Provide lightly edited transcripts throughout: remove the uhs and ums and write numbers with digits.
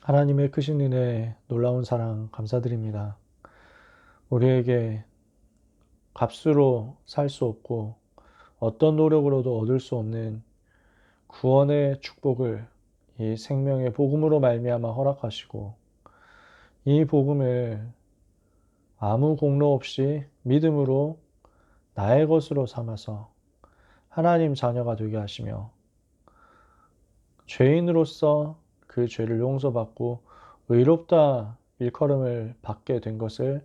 하나님의 크신 은혜, 놀라운 사랑 감사드립니다. 우리에게 값으로 살 수 없고 어떤 노력으로도 얻을 수 없는 구원의 축복을 이 생명의 복음으로 말미암아 허락하시고 이 복음을 아무 공로 없이 믿음으로 나의 것으로 삼아서 하나님 자녀가 되게 하시며 죄인으로서 그 죄를 용서받고 의롭다 일컬음을 받게 된 것을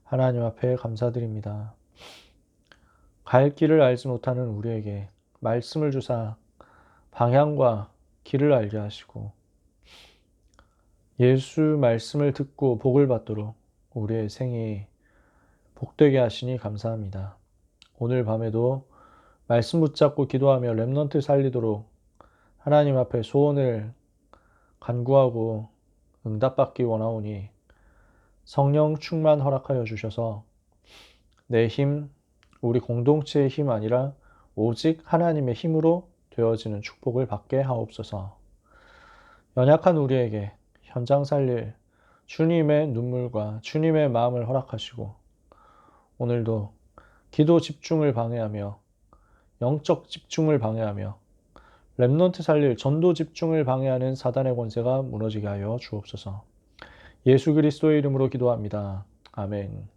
하나님 앞에 감사드립니다. 갈 길을 알지 못하는 우리에게 말씀을 주사 방향과 길을 알게 하시고 예수 말씀을 듣고 복을 받도록 우리의 생이 복되게 하시니 감사합니다. 오늘 밤에도 말씀 붙잡고 기도하며 렘넌트 살리도록 하나님 앞에 소원을 간구하고 응답받기 원하오니 성령 충만 허락하여 주셔서 내 힘, 우리 공동체의 힘 아니라 오직 하나님의 힘으로 되어지는 축복을 받게 하옵소서. 연약한 우리에게 현장 살릴 주님의 눈물과 주님의 마음을 허락하시고 오늘도 기도 집중을 방해하며 영적 집중을 방해하며 렘넌트 살릴 전도 집중을 방해하는 사단의 권세가 무너지게 하여 주옵소서. 예수 그리스도의 이름으로 기도합니다. 아멘.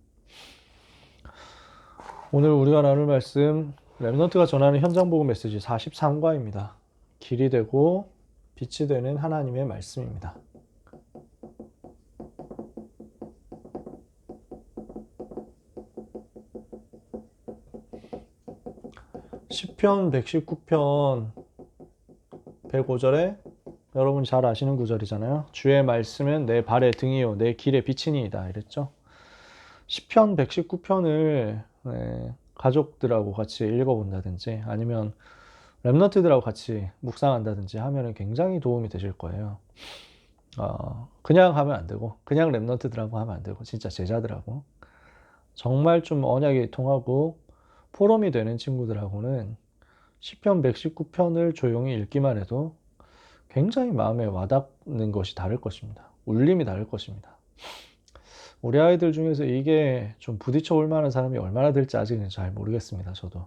오늘 우리가 나눌 말씀 렘넌트가 전하는 현장 복음 메시지 43과입니다. 길이 되고 빛이 되는 하나님의 말씀입니다. 시편 119편 105절에 여러분 잘 아시는 구절이잖아요. 주의 말씀은 내 발의 등이요 내 길의 빛이니이다 이랬죠. 시편 119편을 가족들하고 같이 읽어본다든지 아니면 렘넌트들하고 같이 묵상한다든지 하면 굉장히 도움이 되실 거예요. 그냥 하면 안 되고 그냥 렘넌트들하고 하면 안 되고 진짜 제자들하고 정말 좀 언약이 통하고 포럼이 되는 친구들하고는 시편 119편을 조용히 읽기만 해도 굉장히 마음에 와닿는 것이 다를 것입니다. 울림이 다를 것입니다. 우리 아이들 중에서 이게 좀 부딪혀 올 만한 사람이 얼마나 될지 아직은 잘 모르겠습니다. 저도.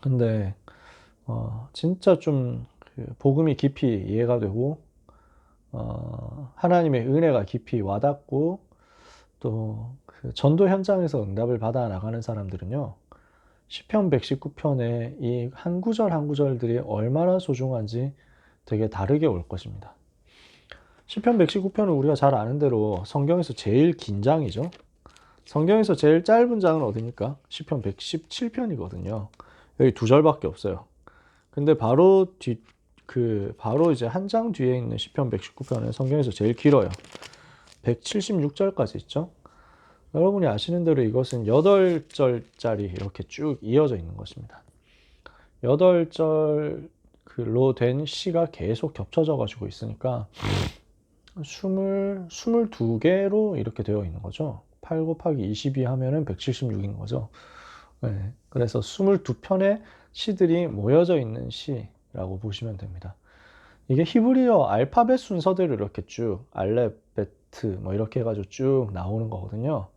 근데 진짜 좀 복음이 깊이 이해가 되고 하나님의 은혜가 깊이 와닿고 또 그 전도 현장에서 응답을 받아 나가는 사람들은요. 시편 119편의 이 한 구절 한 구절들이 얼마나 소중한지 되게 다르게 올 것입니다. 시편 119편은 우리가 잘 아는 대로 성경에서 제일 긴 장이죠. 성경에서 제일 짧은 장은 어디입니까? 시편 117편이거든요. 여기 두 절밖에 없어요. 근데 바로 바로 이제 한 장 뒤에 있는 시편 119편은 성경에서 제일 길어요. 176절까지 있죠. 여러분이 아시는 대로 이것은 8절짜리 이렇게 쭉 이어져 있는 것입니다. 8절로 된 시가 계속 겹쳐져 가지고 있으니까 22개로 이렇게 되어 있는 거죠. 8 곱하기 22 하면은 176인 거죠. 네, 그래서 22편의 시들이 모여져 있는 시라고 보시면 됩니다. 이게 히브리어 알파벳 순서대로 이렇게 쭉 알레베트 뭐 이렇게 해가지고 쭉 나오는 거거든요.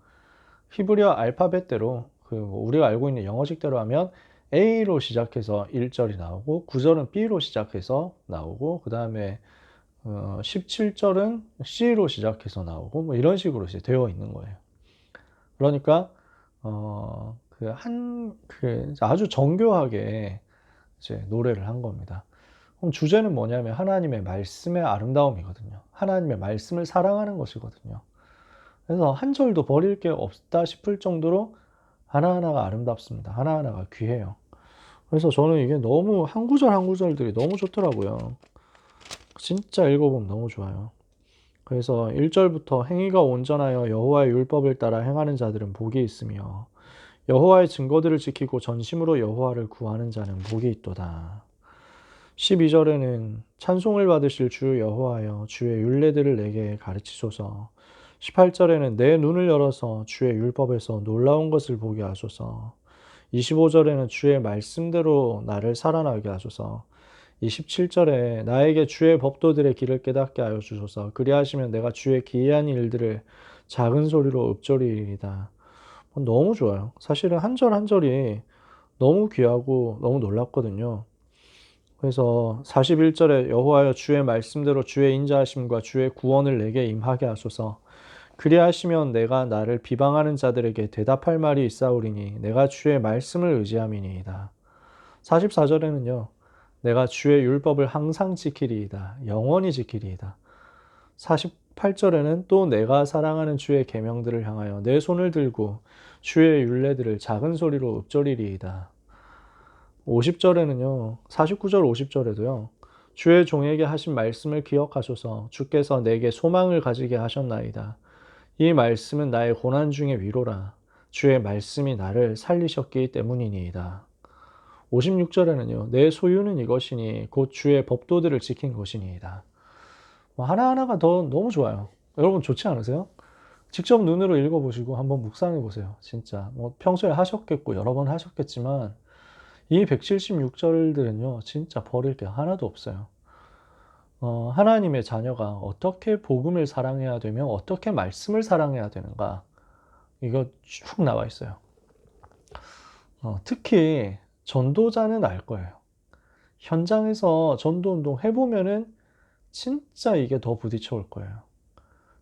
히브리어 알파벳대로 우리가 알고 있는 영어식대로 하면 A로 시작해서 1절이 나오고 9절은 B로 시작해서 나오고 그 다음에 17절은 C로 시작해서 나오고 뭐 이런 식으로 이제 되어 있는 거예요. 그러니까 아주 정교하게 이제 노래를 한 겁니다. 그럼 주제는 뭐냐면 하나님의 말씀의 아름다움이거든요. 하나님의 말씀을 사랑하는 것이거든요. 그래서 한 절도 버릴 게 없다 싶을 정도로 하나하나가 아름답습니다. 하나하나가 귀해요. 그래서 저는 이게 너무 한 구절 한 구절들이 너무 좋더라고요. 진짜 읽어보면 너무 좋아요. 그래서 1절부터 행위가 온전하여 여호와의 율법을 따라 행하는 자들은 복이 있으며 여호와의 증거들을 지키고 전심으로 여호와를 구하는 자는 복이 있도다. 12절에는 찬송을 받으실 주 여호와여 주의 율례들을 내게 가르치소서. 18절에는 내 눈을 열어서 주의 율법에서 놀라운 것을 보게 하소서. 25절에는 주의 말씀대로 나를 살아나게 하소서. 27절에 나에게 주의 법도들의 길을 깨닫게 하여 주소서. 그리하시면 내가 주의 기이한 일들을 작은 소리로 읊조리이다. 너무 좋아요. 사실은 한 절 한 절이 너무 귀하고 너무 놀랍거든요. 그래서 41절에 여호와여 주의 말씀대로 주의 인자하심과 주의 구원을 내게 임하게 하소서. 그리하시면 내가 나를 비방하는 자들에게 대답할 말이 있사오리니 내가 주의 말씀을 의지함이니이다. 44절에는요. 내가 주의 율법을 항상 지키리이다. 영원히 지키리이다. 48절에는 또 내가 사랑하는 주의 계명들을 향하여 내 손을 들고 주의 율례들을 작은 소리로 읊조리리이다. 50절에는요. 49절 50절에도요. 주의 종에게 하신 말씀을 기억하소서. 주께서 내게 소망을 가지게 하셨나이다. 이 말씀은 나의 고난 중의 위로라. 주의 말씀이 나를 살리셨기 때문이니이다. 56절에는요. 내 소유는 이것이니 곧 주의 법도들을 지킨 것이니이다. 하나하나가 더 너무 좋아요. 여러분 좋지 않으세요? 직접 눈으로 읽어보시고 한번 묵상해 보세요. 진짜 평소에 하셨겠고 여러 번 하셨겠지만 이 176절들은요. 진짜 버릴 게 하나도 없어요. 하나님의 자녀가 어떻게 복음을 사랑해야 되며 어떻게 말씀을 사랑해야 되는가 이거 쭉 나와 있어요. 특히 전도자는 알 거예요. 현장에서 전도운동 해보면은 진짜 이게 더 부딪혀올 거예요.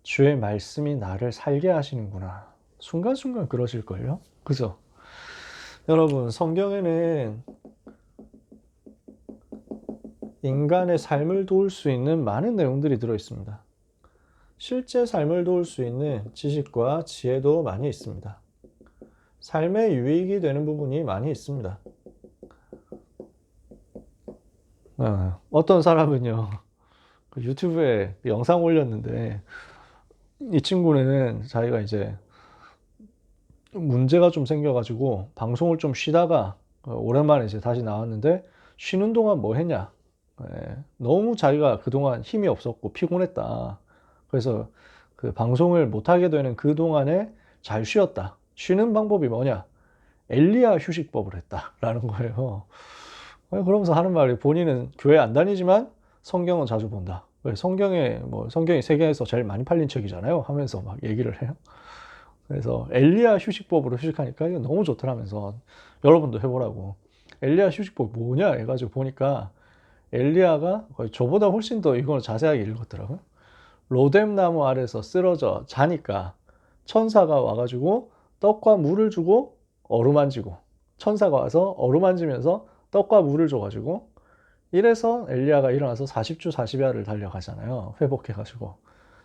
주의 말씀이 나를 살게 하시는구나. 순간순간 그러실걸요? 그죠? 여러분, 성경에는 인간의 삶을 도울 수 있는 많은 내용들이 들어있습니다. 실제 삶을 도울 수 있는 지식과 지혜도 많이 있습니다. 삶에 유익이 되는 부분이 많이 있습니다. 어떤 사람은요, 유튜브에 영상 올렸는데, 이 친구는 자기가 이제 문제가 좀 생겨가지고 방송을 좀 쉬다가 오랜만에 이제 다시 나왔는데, 쉬는 동안 뭐 했냐? 너무 자기가 그동안 힘이 없었고 피곤했다. 그래서 그 방송을 못하게 되는 그동안에 잘 쉬었다. 쉬는 방법이 뭐냐? 엘리야 휴식법을 했다라는 거예요. 그러면서 하는 말이 본인은 교회 안 다니지만 성경은 자주 본다. 성경이 세계에서 제일 많이 팔린 책이잖아요. 하면서 막 얘기를 해요. 그래서 엘리야 휴식법으로 휴식하니까 이거 너무 좋더라면서 여러분도 해보라고. 엘리야 휴식법 뭐냐 해가지고 보니까 엘리야가 거의 저보다 훨씬 더 이걸 자세하게 읽었더라고요. 로뎀 나무 아래서 쓰러져 자니까 천사가 와가지고 떡과 물을 주고 어루만지고 천사가 와서 어루만지면서 떡과 물을 줘가지고 이래서 엘리야가 일어나서 40주 40야를 달려가잖아요. 회복해가지고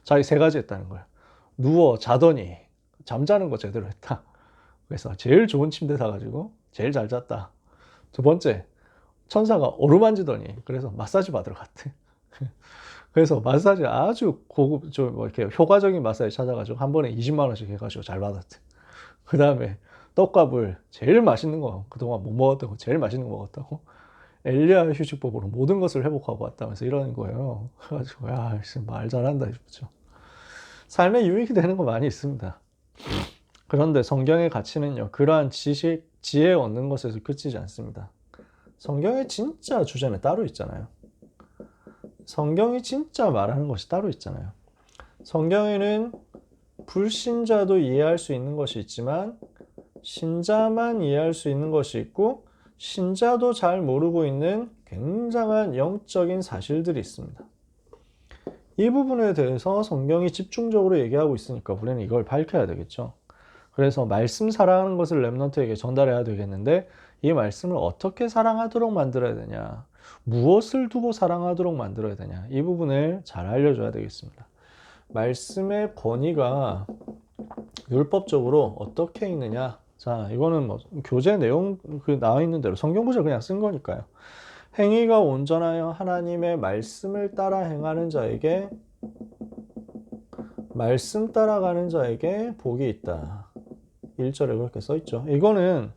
자기 세 가지 했다는 거예요. 누워 자더니 잠자는 거 제대로 했다. 그래서 제일 좋은 침대 사가지고 제일 잘 잤다. 두 번째 천사가 어루만지더니 그래서 마사지 받으러 갔대. 그래서 마사지 아주 고급 좀 이렇게 효과적인 마사지 찾아가지고 한 번에 20만 원씩 해가지고 잘 받았대. 그 다음에 떡과 물 제일 맛있는 거 그동안 못 먹었다고 제일 맛있는 거 먹었다고 엘리야 휴식법으로 모든 것을 회복하고 왔다면서 이러는 거예요. 그래가지고 야 말 잘한다 싶죠. 삶에 유익이 되는 거 많이 있습니다. 그런데 성경의 가치는요 그러한 지식 지혜 얻는 것에서 그치지 않습니다. 성경의 진짜 주제는 따로 있잖아요. 성경이 진짜 말하는 것이 따로 있잖아요. 성경에는 불신자도 이해할 수 있는 것이 있지만 신자만 이해할 수 있는 것이 있고 신자도 잘 모르고 있는 굉장한 영적인 사실들이 있습니다. 이 부분에 대해서 성경이 집중적으로 얘기하고 있으니까 우리는 이걸 밝혀야 되겠죠. 그래서 말씀 사랑하는 것을 랩런트에게 전달해야 되겠는데 이 말씀을 어떻게 사랑하도록 만들어야 되냐, 무엇을 두고 사랑하도록 만들어야 되냐, 이 부분을 잘 알려줘야 되겠습니다. 말씀의 권위가 율법적으로 어떻게 있느냐. 자, 이거는 뭐 교재 내용 나와 있는 대로 성경 구절 그냥 쓴 거니까요. 행위가 온전하여 하나님의 말씀을 따라 행하는 자에게 말씀 따라가는 자에게 복이 있다. 1절에 그렇게 써 있죠. 이거는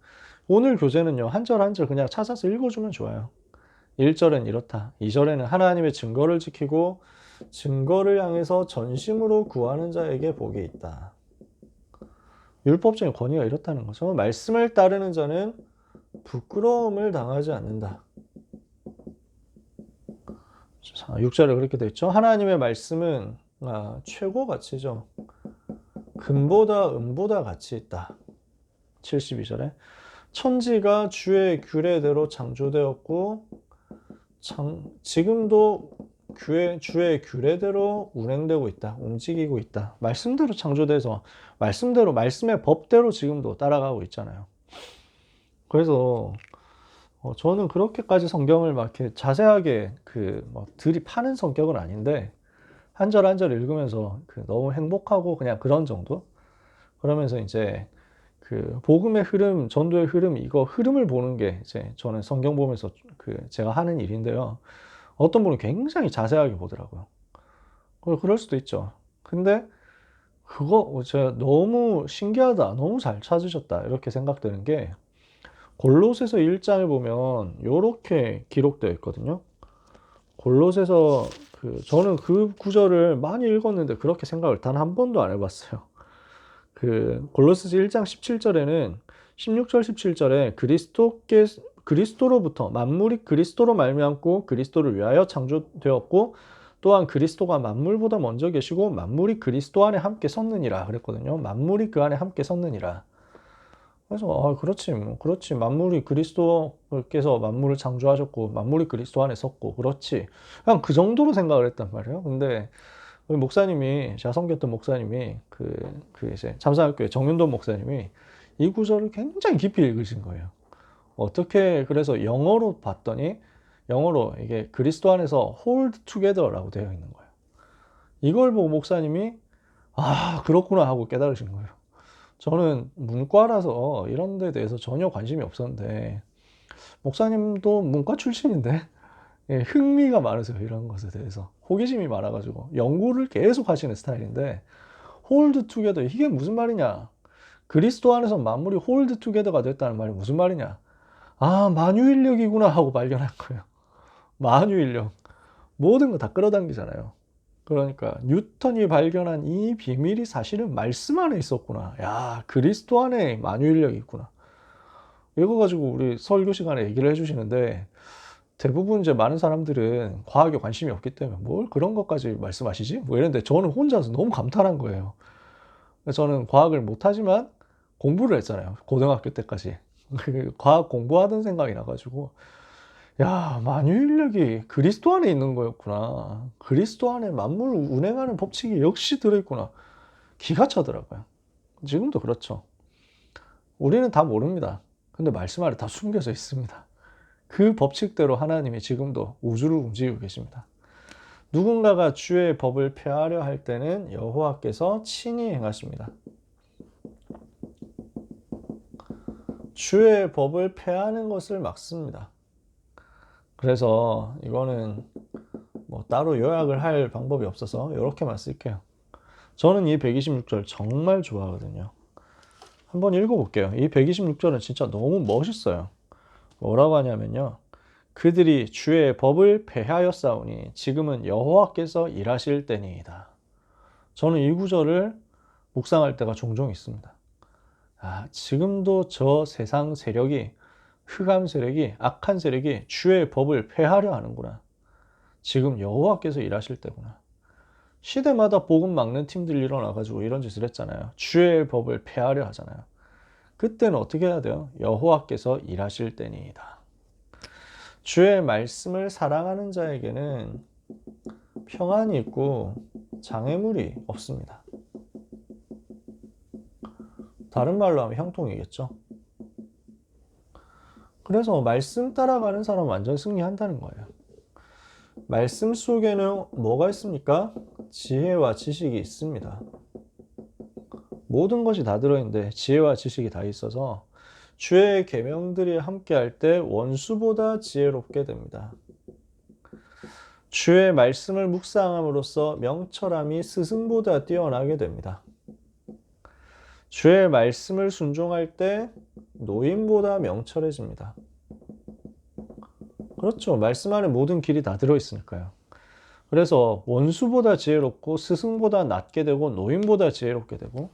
오늘 교재는요. 한 절 한 절 그냥 찾아서 읽어주면 좋아요. 1절은 이렇다. 2절에는 하나님의 증거를 지키고 증거를 향해서 전심으로 구하는 자에게 복이 있다. 율법적인 권위가 이렇다는 거죠. 말씀을 따르는 자는 부끄러움을 당하지 않는다. 6절에 그렇게 되어 있죠. 하나님의 말씀은 최고 가치죠. 금보다 은보다 가치 있다. 72절에 천지가 주의 규례대로 창조되었고 지금도 주의 규례대로 운행되고 있다. 움직이고 있다. 말씀대로 창조돼서 말씀대로 말씀의 법대로 지금도 따라가고 있잖아요. 그래서 저는 그렇게까지 성경을 막 이렇게 자세하게 막 들이파는 성격은 아닌데 한 절 한 절 읽으면서 너무 행복하고 그냥 그런 정도? 그러면서 이제 복음의 흐름, 전도의 흐름, 이거 흐름을 보는 게 이제 저는 성경 보면서 제가 하는 일인데요. 어떤 분은 굉장히 자세하게 보더라고요. 그럴 수도 있죠. 근데 그거 제가 너무 신기하다, 너무 잘 찾으셨다 이렇게 생각되는 게 골로새서 1장에 보면 이렇게 기록되어 있거든요. 골로새서 저는 그 구절을 많이 읽었는데 그렇게 생각을 단 한 번도 안 해봤어요. 골로새서 1장 17절에는 16절 17절에 그리스도로부터 만물이 그리스도로 말미암고 그리스도를 위하여 창조되었고 또한 그리스도가 만물보다 먼저 계시고 만물이 그리스도 안에 함께 섰느니라 그랬거든요. 만물이 그 안에 함께 섰느니라. 그래서 그렇지 만물이 그리스도께서 만물을 창조하셨고 만물이 그리스도 안에 섰고 그렇지 그냥 그 정도로 생각을 했단 말이에요. 근데 목사님이 제가 섬겼던 목사님이 이제 참사학교의 정윤돈 목사님이 이 구절을 굉장히 깊이 읽으신 거예요. 어떻게 그래서 영어로 봤더니 영어로 이게 그리스도 안에서 hold together라고 되어 있는 거예요. 이걸 보고 목사님이 그렇구나 하고 깨달으신 거예요. 저는 문과라서 이런 데 대해서 전혀 관심이 없었는데 목사님도 문과 출신인데 흥미가 많으세요. 이런 것에 대해서 호기심이 많아가지고 연구를 계속 하시는 스타일인데 홀드 투게더 이게 무슨 말이냐, 그리스도 안에서 만물이 홀드 투게더가 됐다는 말이 무슨 말이냐, 만유인력이구나 하고 발견한 거예요. 만유인력 모든 거 다 끌어당기잖아요. 그러니까 뉴턴이 발견한 이 비밀이 사실은 말씀 안에 있었구나. 야, 그리스도 안에 만유인력이 있구나. 이거 가지고 우리 설교 시간에 얘기를 해주시는데 대부분 이제 많은 사람들은 과학에 관심이 없기 때문에 뭘 그런 것까지 말씀하시지? 뭐 이랬는데 저는 혼자서 너무 감탄한 거예요. 저는 과학을 못하지만 공부를 했잖아요. 고등학교 때까지. 과학 공부하던 생각이 나가지고 야, 만유인력이 그리스도 안에 있는 거였구나. 그리스도 안에 만물을 운행하는 법칙이 역시 들어있구나. 기가 차더라고요. 지금도 그렇죠. 우리는 다 모릅니다. 근데 말씀 아래 다 숨겨져 있습니다. 그 법칙대로 하나님이 지금도 우주를 움직이고 계십니다. 누군가가 주의 법을 폐하려 할 때는 여호와께서 친히 행하십니다. 주의 법을 폐하는 것을 막습니다. 그래서 이거는 뭐 따로 요약을 할 방법이 없어서 이렇게만 쓸게요. 저는 이 126절 정말 좋아하거든요. 한번 읽어볼게요. 이 126절은 진짜 너무 멋있어요. 뭐라고 하냐면요. 그들이 주의 법을 폐하였사오니 지금은 여호와께서 일하실 때니이다. 저는 이 구절을 묵상할 때가 종종 있습니다. 지금도 저 세상 세력이, 흑암 세력이, 악한 세력이 주의 법을 폐하려 하는구나. 지금 여호와께서 일하실 때구나. 시대마다 복음 막는 팀들 일어나가지고 이런 짓을 했잖아요. 주의 법을 폐하려 하잖아요. 그때는 어떻게 해야 돼요? 여호와께서 일하실 때니이다. 주의 말씀을 사랑하는 자에게는 평안이 있고 장애물이 없습니다. 다른 말로 하면 형통이겠죠. 그래서 말씀 따라가는 사람은 완전 승리한다는 거예요. 말씀 속에는 뭐가 있습니까? 지혜와 지식이 있습니다. 모든 것이 다 들어있는데 지혜와 지식이 다 있어서 주의 계명들이 함께할 때 원수보다 지혜롭게 됩니다. 주의 말씀을 묵상함으로써 명철함이 스승보다 뛰어나게 됩니다. 주의 말씀을 순종할 때 노인보다 명철해집니다. 그렇죠. 말씀 안에 모든 길이 다 들어있으니까요. 그래서 원수보다 지혜롭고 스승보다 낮게 되고 노인보다 지혜롭게 되고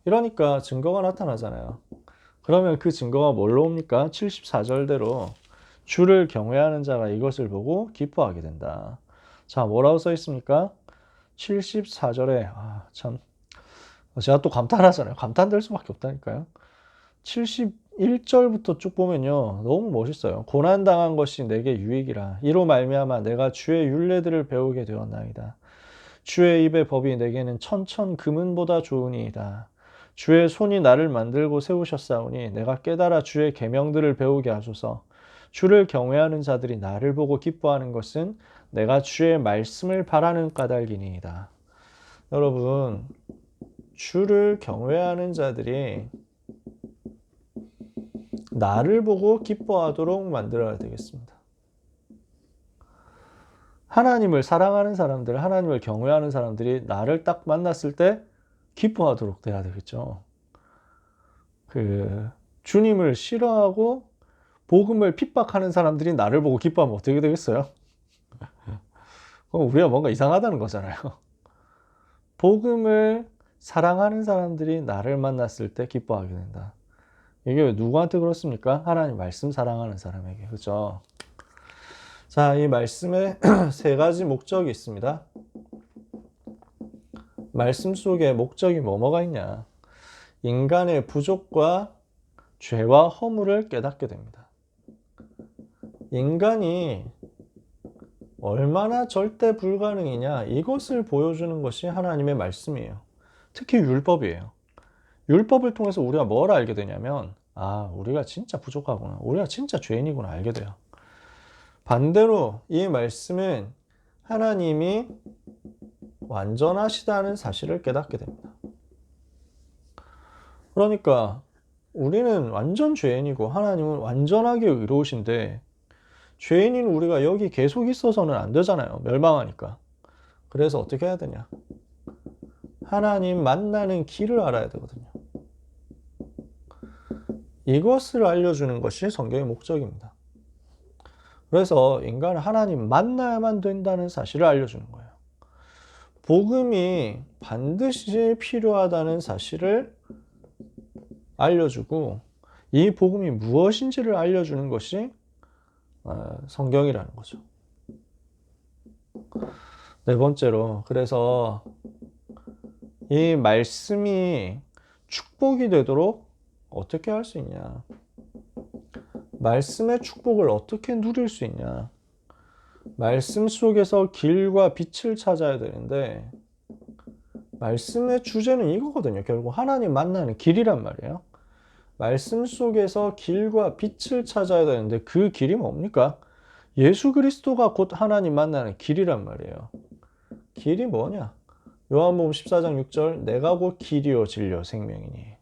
이러니까 증거가 나타나잖아요. 그러면 그 증거가 뭘로 옵니까? 74절대로 주를 경외하는 자가 이것을 보고 기뻐하게 된다. 자, 뭐라고 써 있습니까? 74절에, 참, 제가 또 감탄하잖아요. 감탄될 수밖에 없다니까요. 71절부터 쭉 보면요, 너무 멋있어요. 고난당한 것이 내게 유익이라. 이로 말미암아 내가 주의 율례들을 배우게 되었나이다. 주의 입의 법이 내게는 천천 금은보다 좋으니이다. 주의 손이 나를 만들고 세우셨사오니 내가 깨달아 주의 계명들을 배우게 하소서. 주를 경외하는 자들이 나를 보고 기뻐하는 것은 내가 주의 말씀을 바라는 까닭이니이다. 여러분, 주를 경외하는 자들이 나를 보고 기뻐하도록 만들어야 되겠습니다. 하나님을 사랑하는 사람들, 하나님을 경외하는 사람들이 나를 딱 만났을 때 기뻐하도록 돼야 되겠죠. 주님을 싫어하고 복음을 핍박하는 사람들이 나를 보고 기뻐하면 어떻게 되겠어요? 그럼 우리가 뭔가 이상하다는 거잖아요. 복음을 사랑하는 사람들이 나를 만났을 때 기뻐하게 된다. 이게 왜 누구한테 그렇습니까? 하나님 말씀 사랑하는 사람에게. 그죠? 자, 이 말씀에 세 가지 목적이 있습니다. 말씀 속에 목적이 뭐가 있냐? 인간의 부족과 죄와 허물을 깨닫게 됩니다. 인간이 얼마나 절대 불가능이냐, 이것을 보여주는 것이 하나님의 말씀이에요. 특히 율법이에요. 율법을 통해서 우리가 뭘 알게 되냐면, 우리가 진짜 부족하구나, 우리가 진짜 죄인이구나 알게 돼요. 반대로 이 말씀은 하나님이 완전하시다는 사실을 깨닫게 됩니다. 그러니까 우리는 완전 죄인이고 하나님은 완전하게 의로우신데, 죄인인 우리가 여기 계속 있어서는 안 되잖아요. 멸망하니까. 그래서 어떻게 해야 되냐? 하나님 만나는 길을 알아야 되거든요. 이것을 알려주는 것이 성경의 목적입니다. 그래서 인간은 하나님 만나야만 된다는 사실을 알려주는 거예요. 복음이 반드시 필요하다는 사실을 알려주고, 이 복음이 무엇인지를 알려주는 것이 성경이라는 거죠. 네 번째로, 그래서 이 말씀이 축복이 되도록 어떻게 할 수 있냐? 말씀의 축복을 어떻게 누릴 수 있냐? 말씀 속에서 길과 빛을 찾아야 되는데, 말씀의 주제는 이거거든요. 결국 하나님 만나는 길이란 말이에요. 말씀 속에서 길과 빛을 찾아야 되는데, 그 길이 뭡니까? 예수 그리스도가 곧 하나님 만나는 길이란 말이에요. 길이 뭐냐? 요한복음 14장 6절, 내가 곧 길이요 진리요 생명이니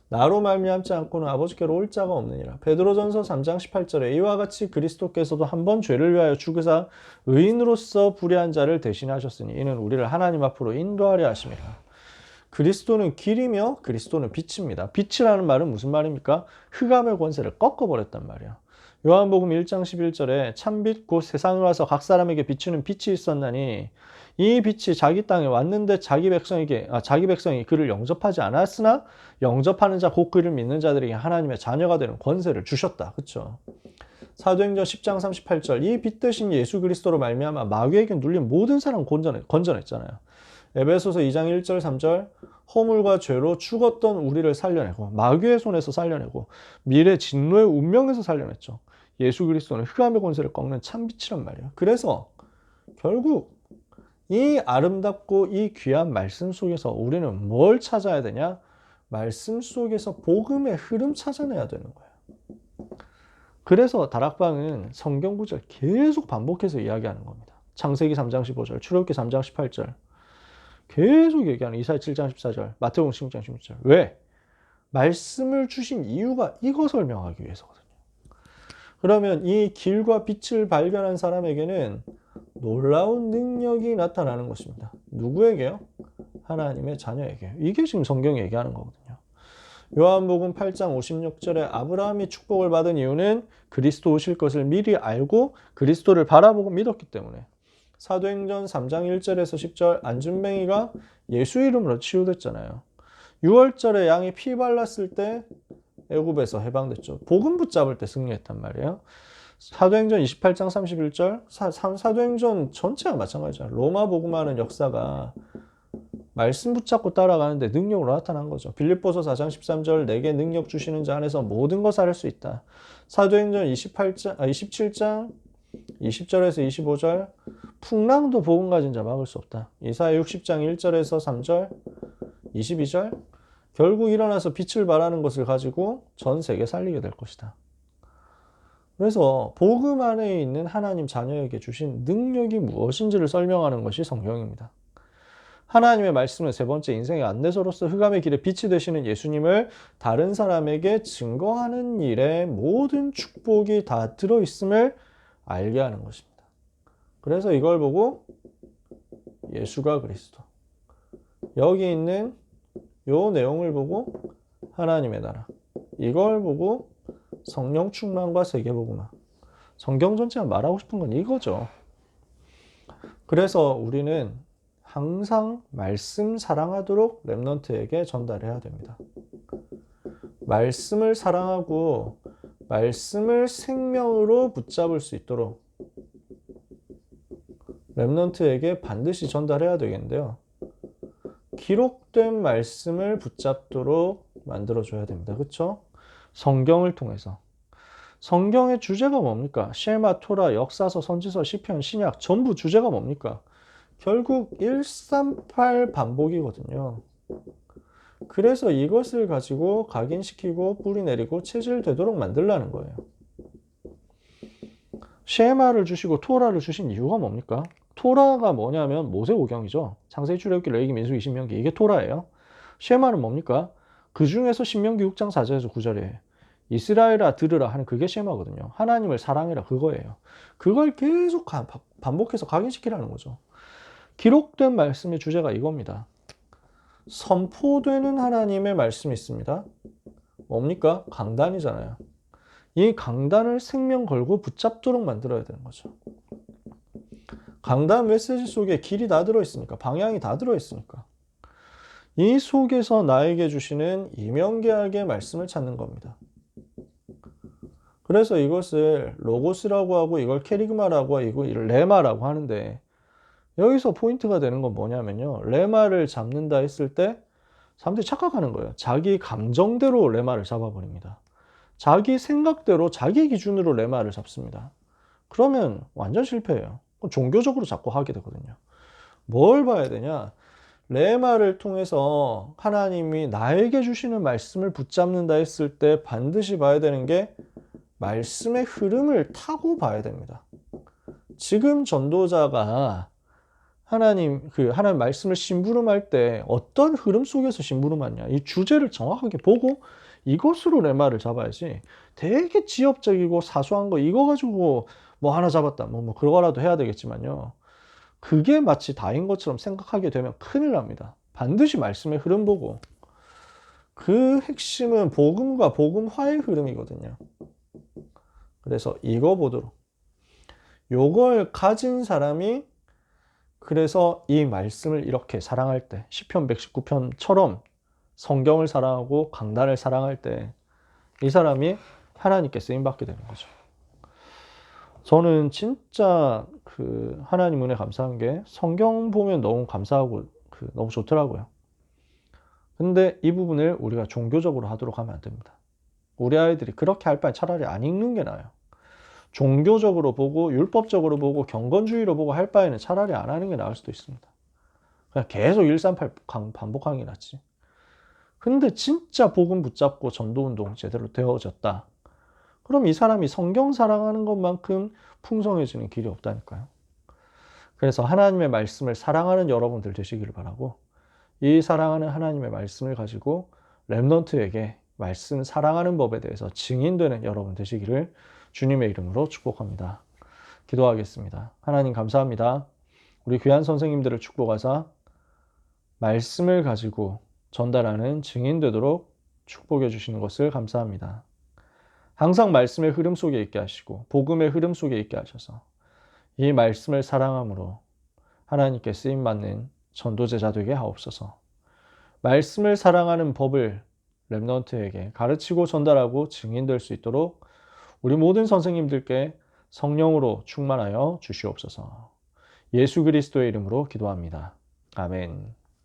나로 말미암지 않고는 아버지께로 올 자가 없느니라. 베드로전서 3장 18절에 이와 같이 그리스도께서도 한 번 죄를 위하여 죽으사 의인으로서 불의한 자를 대신하셨으니 이는 우리를 하나님 앞으로 인도하려 하심이라. 그리스도는 길이며 그리스도는 빛입니다. 빛이라는 말은 무슨 말입니까? 흑암의 권세를 꺾어버렸단 말이야. 요한복음 1장 11절에 참빛 곧 세상에 와서 각 사람에게 비추는 빛이 있었나니 이 빛이 자기 땅에 왔는데 자기 백성이 그를 영접하지 않았으나 영접하는 자 곧 그를 믿는 자들에게 하나님의 자녀가 되는 권세를 주셨다. 그렇죠? 사도행전 10장 38절 이 빛 대신 예수 그리스도로 말미암아 마귀에게 눌린 모든 사람 건져냈잖아요. 에베소서 2장 1절 3절 허물과 죄로 죽었던 우리를 살려내고 마귀의 손에서 살려내고 미래 진노의 운명에서 살려냈죠. 예수 그리스도는 흑암의 권세를 꺾는 참빛이란 말이에요. 그래서 결국 이 아름답고 이 귀한 말씀 속에서 우리는 뭘 찾아야 되냐? 말씀 속에서 복음의 흐름 찾아내야 되는 거예요. 그래서 다락방은 성경 구절 계속 반복해서 이야기하는 겁니다. 창세기 3장 15절, 출애굽기 3장 18절 계속 얘기하는 이사야 7장 14절, 마태복음 16장 16절. 왜? 말씀을 주신 이유가 이거 설명하기 위해서거든요. 그러면 이 길과 빛을 발견한 사람에게는 놀라운 능력이 나타나는 것입니다. 누구에게요? 하나님의 자녀에게요. 이게 지금 성경이 얘기하는 거거든요. 요한복음 8장 56절에 아브라함이 축복을 받은 이유는 그리스도 오실 것을 미리 알고 그리스도를 바라보고 믿었기 때문에. 사도행전 3장 1절에서 10절 안준뱅이가 예수 이름으로 치유됐잖아요. 6월절에 양이 피 발랐을 때 애굽에서 해방됐죠. 복음 붙잡을 때 승리했단 말이에요. 사도행전 28장 31절, 사도행전 전체가 마찬가지잖아요. 로마 복음하는 역사가 말씀 붙잡고 따라가는데 능력으로 나타난 거죠. 빌립보서 4장 13절 내게 능력 주시는 자 안에서 모든 것을 할 수 있다. 사도행전 27장 20절에서 25절 풍랑도 복음 가진 자 막을 수 없다. 이사야 60장 1절에서 3절 22절 결국 일어나서 빛을 발하는 것을 가지고 전 세계 살리게 될 것이다. 그래서 복음 안에 있는 하나님 자녀에게 주신 능력이 무엇인지를 설명하는 것이 성경입니다. 하나님의 말씀은 세 번째 인생의 안내서로서 흑암의 길에 빛이 되시는 예수님을 다른 사람에게 증거하는 일에 모든 축복이 다 들어있음을 알게 하는 것입니다. 그래서 이걸 보고 예수가 그리스도, 여기 있는 요 내용을 보고 하나님의 나라, 이걸 보고 성령 충만과 세계복음화, 성경 전체가 말하고 싶은 건 이거죠. 그래서 우리는 항상 말씀 사랑하도록 렘넌트에게 전달해야 됩니다. 말씀을 사랑하고 말씀을 생명으로 붙잡을 수 있도록 렘넌트에게 반드시 전달해야 되겠는데요. 기록된 말씀을 붙잡도록 만들어줘야 됩니다. 그렇죠? 성경을 통해서. 성경의 주제가 뭡니까? 셰마, 토라, 역사서, 선지서, 시편, 신약 전부 주제가 뭡니까? 결국 138 반복이거든요. 그래서 이것을 가지고 각인시키고 뿌리내리고 체질되도록 만들라는 거예요. 셰마를 주시고 토라를 주신 이유가 뭡니까? 토라가 뭐냐면 모세오경이죠. 창세기, 출애굽기, 레위기, 민수기, 신명기, 이게 토라예요. 셰마는 뭡니까? 그 중에서 신명기 6장 4절에서 9절에 이스라엘아 들으라 하는 그게 셰마거든요. 하나님을 사랑해라 그거예요. 그걸 계속 반복해서 각인시키라는 거죠. 기록된 말씀의 주제가 이겁니다. 선포되는 하나님의 말씀이 있습니다. 뭡니까? 강단이잖아요. 이 강단을 생명 걸고 붙잡도록 만들어야 되는 거죠. 강단 메시지 속에 길이 다 들어있으니까, 방향이 다 들어있으니까. 이 속에서 나에게 주시는 이명계약의 말씀을 찾는 겁니다. 그래서 이것을 로고스라고 하고 이걸 캐리그마라고 하고 이걸 레마라고 하는데, 여기서 포인트가 되는 건 뭐냐면요. 레마를 잡는다 했을 때 사람들이 착각하는 거예요. 자기 감정대로 레마를 잡아버립니다. 자기 생각대로 자기 기준으로 레마를 잡습니다. 그러면 완전 실패해요. 종교적으로 자꾸 하게 되거든요. 뭘 봐야 되냐? 레마를 통해서 하나님이 나에게 주시는 말씀을 붙잡는다 했을 때 반드시 봐야 되는 게 말씀의 흐름을 타고 봐야 됩니다. 지금 전도자가 하나님 말씀을 심부름할 때 어떤 흐름 속에서 심부름하냐, 이 주제를 정확하게 보고 이것으로 레마를 잡아야지. 되게 지엽적이고 사소한 거 이거 가지고 뭐 하나 잡았다 뭐 그거라도 해야 되겠지만요, 그게 마치 다인 것처럼 생각하게 되면 큰일 납니다. 반드시 말씀의 흐름 보고, 그 핵심은 복음과 복음화의 흐름이거든요. 그래서 이거 보도록, 요걸 가진 사람이 그래서 이 말씀을 이렇게 사랑할 때, 시편 119편처럼 성경을 사랑하고 강단을 사랑할 때 이 사람이 하나님께 쓰임받게 되는 거죠. 저는 진짜 하나님 은혜 감사한 게 성경 보면 너무 감사하고 너무 좋더라고요. 근데 이 부분을 우리가 종교적으로 하도록 하면 안 됩니다. 우리 아이들이 그렇게 할 바에 차라리 안 읽는 게 나아요. 종교적으로 보고 율법적으로 보고 경건주의로 보고 할 바에는 차라리 안 하는 게 나을 수도 있습니다. 그냥 계속 138 반복하는 게 낫지. 근데 진짜 복음 붙잡고 전도운동 제대로 되어졌다. 그럼 이 사람이 성경 사랑하는 것만큼 풍성해지는 길이 없다니까요. 그래서 하나님의 말씀을 사랑하는 여러분들 되시기를 바라고, 이 사랑하는 하나님의 말씀을 가지고 렘넌트에게 말씀 사랑하는 법에 대해서 증인되는 여러분 되시기를 주님의 이름으로 축복합니다. 기도하겠습니다. 하나님 감사합니다. 우리 귀한 선생님들을 축복하사 말씀을 가지고 전달하는 증인 되도록 축복해 주시는 것을 감사합니다. 항상 말씀의 흐름 속에 있게 하시고 복음의 흐름 속에 있게 하셔서 이 말씀을 사랑함으로 하나님께 쓰임받는 전도제자 되게 하옵소서. 말씀을 사랑하는 법을 렘넌트에게 가르치고 전달하고 증인될 수 있도록 우리 모든 선생님들께 성령으로 충만하여 주시옵소서. 예수 그리스도의 이름으로 기도합니다. 아멘.